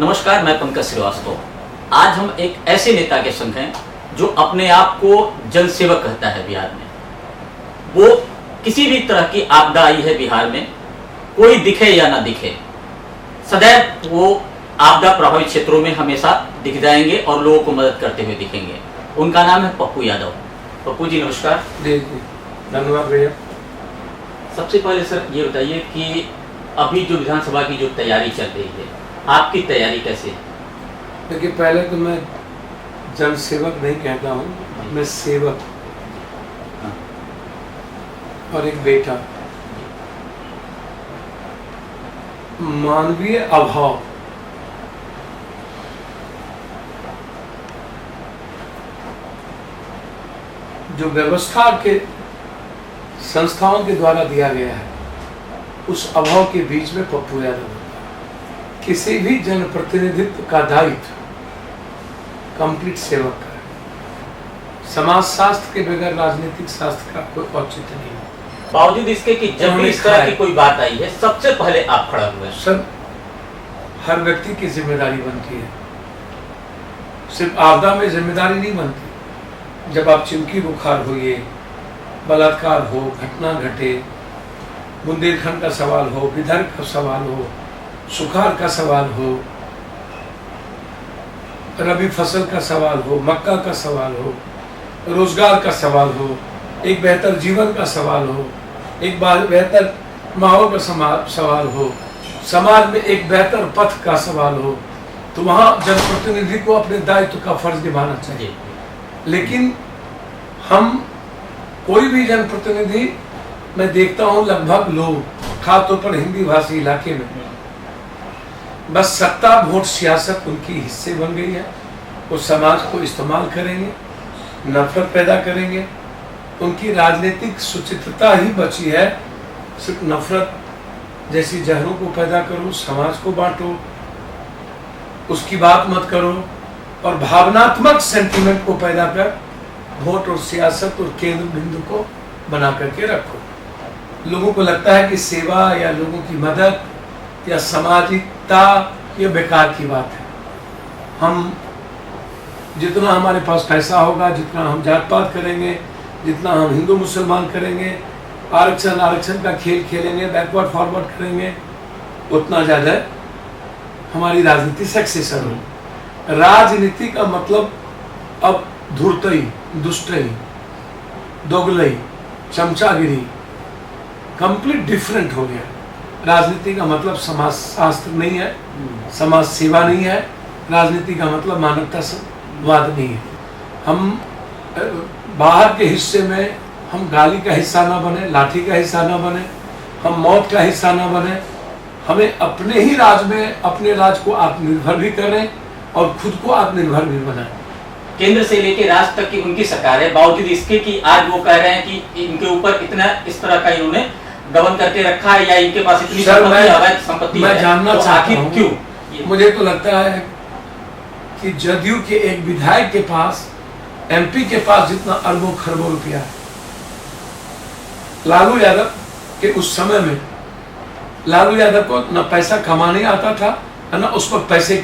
नमस्कार, मैं पंकज श्रीवास्तव। आज हम एक ऐसे नेता के संग हैं जो अपने आप को जन सेवक कहता है। बिहार में वो किसी भी तरह की आपदा आई है बिहार में, कोई दिखे या ना दिखे, सदैव वो आपदा प्रभावित क्षेत्रों में हमेशा दिख जाएंगे और लोगों को मदद करते हुए दिखेंगे। उनका नाम है पप्पू यादव। पप्पू जी नमस्कार। जी धन्यवाद भैया। सबसे पहले सर ये बताइए कि अभी जो विधानसभा की जो तैयारी चल रही है, आपकी तैयारी कैसे है? देखिए, पहले तो मैं जन सेवक नहीं कहता हूँ, मैं सेवक और एक बेटा। मानवीय अभाव जो व्यवस्था के संस्थाओं के द्वारा दिया गया है, उस अभाव के बीच में पप्पू यादव होता है। किसी भी जनप्रतिनिधित्व का दायित्व कंप्लीट सेवक का है। समाज शास्त्र के बगैर राजनीतिक शास्त्र का कोई औचित्य नहीं है। बावजूद इसके कि जब भी इस तरह की कोई बात आई है, सबसे पहले आप खड़ा हुए। सर, हर व्यक्ति की जिम्मेदारी बनती है, सिर्फ आपदा में जिम्मेदारी नहीं बनती। जब आप चिमकी बुखार होइए, बलात्कार हो, घटना घटे, बुंदेलखंड का सवाल हो, विदर्भ का सवाल हो, सुखाड़ का सवाल हो, रबी फसल का सवाल हो, मक्का का सवाल हो, रोजगार का सवाल हो, एक बेहतर जीवन का सवाल हो, एक बेहतर माहौल का सवाल हो, समाज में एक बेहतर पथ का सवाल हो, तो वहाँ जनप्रतिनिधि को अपने दायित्व का फर्ज निभाना चाहिए। लेकिन हम कोई भी जनप्रतिनिधि, मैं देखता हूँ लगभग लोग, खासतौर पर हिंदी भाषी इलाके में, बस सत्ता वोट सियासत उनकी हिस्से बन गई है। वो समाज को इस्तेमाल करेंगे, नफरत पैदा करेंगे। उनकी राजनीतिक सुचित्रता ही बची है, सिर्फ नफरत जैसी जहरों को पैदा करो, समाज को बांटो, उसकी बात मत करो और भावनात्मक सेंटीमेंट को पैदा कर वोट और सियासत और केंद्र बिंदु को बना करके रखो। लोगों को लगता है कि सेवा या लोगों की मदद या सामाजिकता ये बेकार की बात है। हम जितना हमारे पास पैसा होगा, जितना हम जात पात करेंगे, जितना हम हिंदू मुसलमान करेंगे, आरक्षण का खेल खेलेंगे, बैकवर्ड फॉरवर्ड करेंगे, उतना ज़्यादा हमारी राजनीति सक्सेसफुल हो। राजनीति का मतलब अब धूर्तई, दुष्टई, दोगलई, चमचागिरी कंप्लीट डिफरेंट हो गया। राजनीति का मतलब समाज शास्त्र नहीं है, समाज सेवा नहीं है, राजनीति का मतलब मानवतावाद नहीं है। हम बाहर के हिस्से में हम गाली का हिस्सा ना बने, लाठी का हिस्सा ना बने, हम मौत का हिस्सा ना बने। हमें अपने ही राज में अपने राज को आत्मनिर्भर भी करें और खुद को आत्मनिर्भर भी बनाएं। केंद्र से लेकर राज्य तक की उनकी सरकार है, बावजूद इसके कि आज वो कह रहे हैं कि इनके ऊपर इतना इस तरह का इन्होंने गबन करके रखा है या इनके पास इतनी संपत्ति मैं जानना चाहता हूं, क्यों? मुझे तो लगता है कि जदयू के एक विधायक के पास, एमपी के पास जितना अरबों खरबों रुपया है। लालू यादव के उस समय में लालू यादव को न पैसा कमाने आता था, न उस वक्त पैसे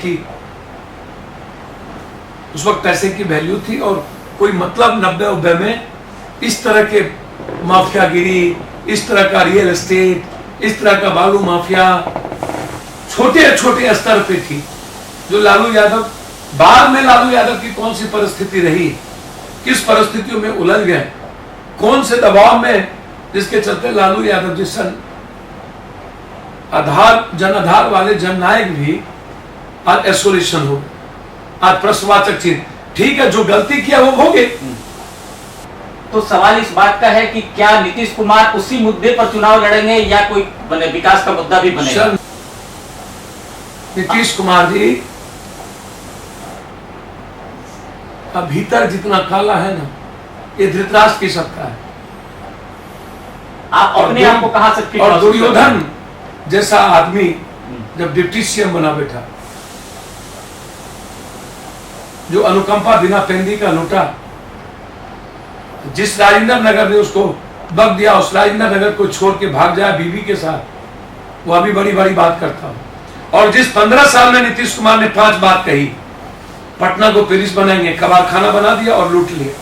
की वैल्यू थी। और कोई मतलब 90 में इस तरह के माफियागिरी, इस तरह का रियल एस्टेट, इस तरह का बालू माफिया छोटे छोटे स्तर पे थी, जो लालू यादव, बाद में लालू यादव की कौन सी परिस्थिति रही, किस परिस्थितियों में उलझ गए, कौन से दबाव में, जिसके चलते लालू यादव जैसा जनाधार वाले जननायक भी आज आइसोलेशन हो, आज प्रश्नवाचक चिन्ह। ठीक है, जो गलती किया वो भोगे। तो सवाल इस बात का है कि क्या नीतीश कुमार उसी मुद्दे पर चुनाव लड़ेंगे या कोई विकास का मुद्दा भी बनेगा? नीतीश कुमार जी का भीतर जितना काला है ना, ये धृतराष्ट्र की सत्ता है। आप अपने आप को कहां से? और दुर्योधन जैसा आदमी जब डिप्टी सीएम बना बैठा, जो अनुकंपा बिना पेंदी का लूटा, जिस राजेंद्र नगर ने उसको बग दिया, उस राजेंद्र नगर को छोड़ के भाग जाए बीवी के साथ, वो अभी बड़ी बड़ी बात करता हूं। और जिस 15 साल में नीतीश कुमार ने 5 बात कही, पटना को पेरिस बनाएंगे, कबाड़ खाना बना दिया और लूट लिया।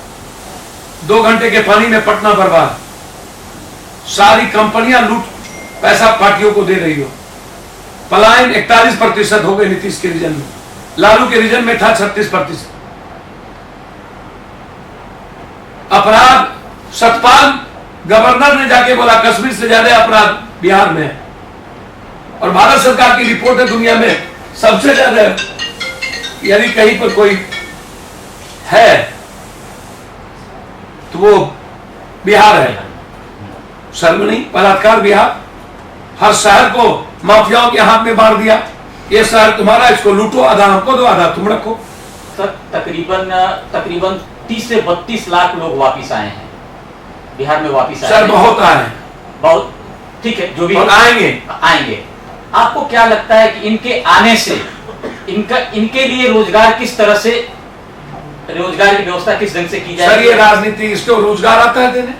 2 घंटे के पानी में पटना बर्बाद। सारी कंपनियां लूट पैसा पार्टियों को दे रही हो। पलायन 41% हो गए नीतीश के रीजन में, लालू के रीजन में था 36%। अपराध, सतपाल गवर्नर ने जाके बोला कश्मीर से ज्यादा अपराध बिहार में है, और भारत सरकार की रिपोर्ट है दुनिया में सबसे ज्यादा, यदि कहीं पर कोई है तो वो बिहार है। शर्म नहीं? बलात्कार बिहार, हर शहर को माफियाओं के हाथ में बांट दिया। ये शहर तुम्हारा, इसको लूटो, आधा हमको दो, आधा तुम रखो। सर तकरीबन 30 से 32 लाख लोग वापिस आए हैं बिहार में, वापिस आए सर बहुत आए, बहुत, ठीक है, जो भी आएंगे। आपको क्या लगता है कि इनके आने से इनके लिए रोजगार किस तरह से, रोजगार की व्यवस्था किस ढंग से की जाए? सर ये राजनीति, इसको रोजगार आता है देने,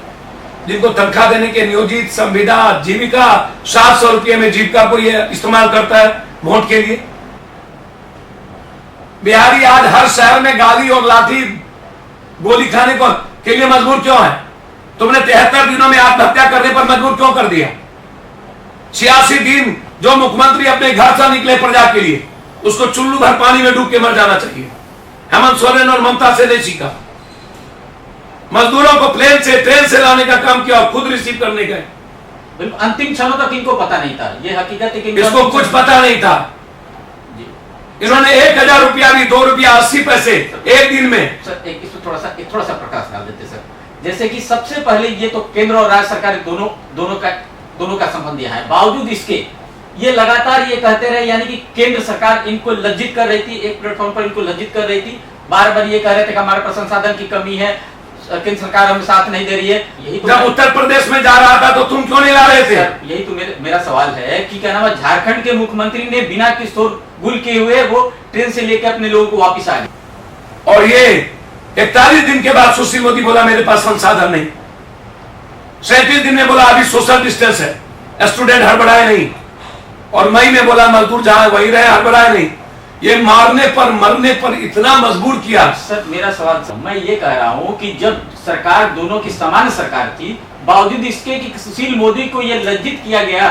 जिनको तनख्वाह देने के नियोजित, संविदा, जीविका, 700 रुपये में जीविका को ये इस्तेमाल करता है वोट के लिए। बिहारी आज हर शहर में गाली और लाठी गोली खाने को के लिए मजबूर क्यों है? तुमने 73 दिनों में आत्महत्या करने पर मजबूर क्यों कर दिया? 86 दिन जो मुख्यमंत्री अपने घर से निकले प्रजा के लिए, उसको चुल्लू भर पानी में डूब के मर जाना चाहिए। हेमंत सोरेन और ममता से नहीं सीखा। मजदूरों को प्लेन से, ट्रेन से लाने का काम किया और खुद रिसीव करने गए। अंतिम क्षणों तक इनको पता नहीं था, ये हकीकत है कि इसको कुछ पता नहीं था। इन्होंने 1000 रुपया भी, 2 रुपया 80 पैसे एक दिन में। सर इसमें थोड़ा सा प्रकाश डाल देते सर। जैसे कि सबसे पहले ये तो केंद्र और राज्य सरकार दोनों का संबंध यहाँ है, बावजूद इसके ये लगातार ये कहते रहे, यानी कि केंद्र सरकार इनको लज्जित कर रही थी, एक प्लेटफॉर्म पर इनको लज्जित कर रही थी, बार बार ये कह रहे थे कि हमारे पास संसाधन की कमी है, केंद्र सरकार हमें साथ नहीं दे रही है। यही तो जब उत्तर प्रदेश में जा रहा था तो तुम क्यों नहीं ला रहे थे? यही तो मेरा सवाल है कि क्या नाम है, झारखंड के मुख्यमंत्री ने बिना किसी गुल किए हुए वो ट्रेन से लेकर अपने लोगों को वापिस आ गए, और ये 41 दिन के बाद सुशील मोदी बोला मेरे पास संसाधन नहीं। 37 दिन में बोला अभी सोशल डिस्टेंस है, स्टूडेंट हड़बड़ाए नहीं, और मई में बोला मजदूर जहां वही रहे, हड़बड़ाए नहीं। ये मारने पर मरने पर इतना मजबूर किया। सर मेरा सवाल, मैं ये कह रहा हूं कि जब सरकार दोनों की समान सरकार थी, बावजूद इसके कि सुशील मोदी को ये लज्जित किया गया,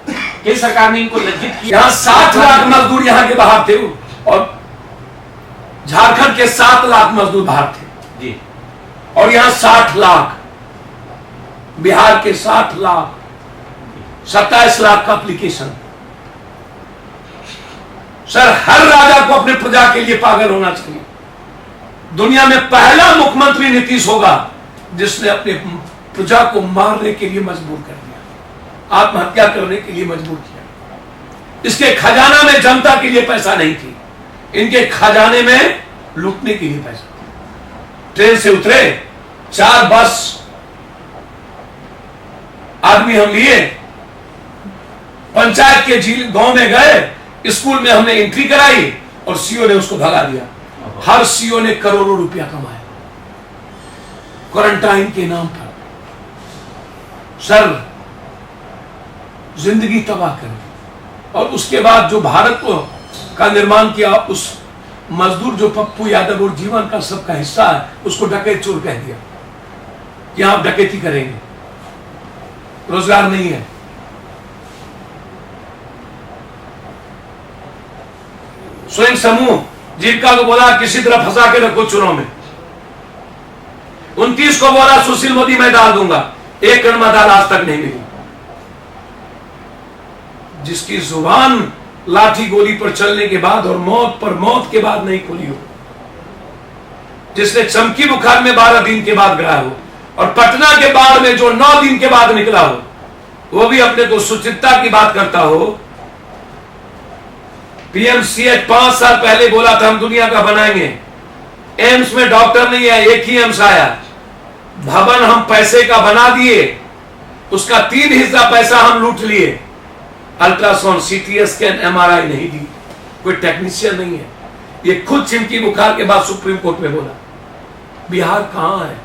केंद्र सरकार ने इनको लज्जित किया। यहाँ 60 लाख मजदूर यहाँ के बाहर थे, और झारखंड के 7 लाख मजदूर बाहर थे जी, और यहाँ 60 लाख, बिहार के 60 लाख, 27 लाख का एप्लीकेशन। सर हर राजा को अपने प्रजा के लिए पागल होना चाहिए। दुनिया में पहला मुख्यमंत्री नीतीश होगा जिसने अपने प्रजा को मारने के लिए मजबूर कर दिया, आत्महत्या करने के लिए मजबूर किया। इसके खजाना में जनता के लिए पैसा नहीं थी, इनके खजाने में लूटने के लिए पैसा था। ट्रेन से उतरे, 4 बस आदमी हम लिए, पंचायत के झील गांव में गए, स्कूल में हमने एंट्री कराई और सीओ ने उसको भगा दिया। हर सीओ ने करोड़ों रुपया कमाया क्वारंटाइन के नाम पर। सर जिंदगी तबाह कर दी। और उसके बाद जो भारत को का निर्माण किया, उस मजदूर जो पप्पू यादव और जीवन का सबका हिस्सा है, उसको डकैत चोर कह दिया कि आप डकैती करेंगे, रोजगार नहीं है। स्वयं समूह जीविका को बोला किसी तरह फंसा के रखो चुनाव में। 29 को बोला सुशील मोदी मैं डाल दूंगा, 1 कणमा दाल आज तक नहीं मिली। जिसकी जुबान लाठी गोली पर चलने के बाद और मौत पर मौत के बाद नहीं खुली हो, जिसने चमकी बुखार में 12 दिन के बाद गया हो, और पटना के बाढ़ में जो 9 दिन के बाद निकला हो, वो भी अपने को सुचिंता की बात करता हो। पीएमसीएच 5 साल पहले बोला था हम दुनिया का बनाएंगे, एम्स में डॉक्टर नहीं है, एक ही एम्स आया। भवन हम पैसे का बना दिए, उसका 3 हिस्सा पैसा हम लूट लिए। अल्ट्रासाउंड, सीटी स्कैन, एमआरआई नहीं दी, कोई टेक्नीशियन नहीं है। ये खुद चिमकी बुखार के बाद सुप्रीम कोर्ट में बोला। बिहार कहां है?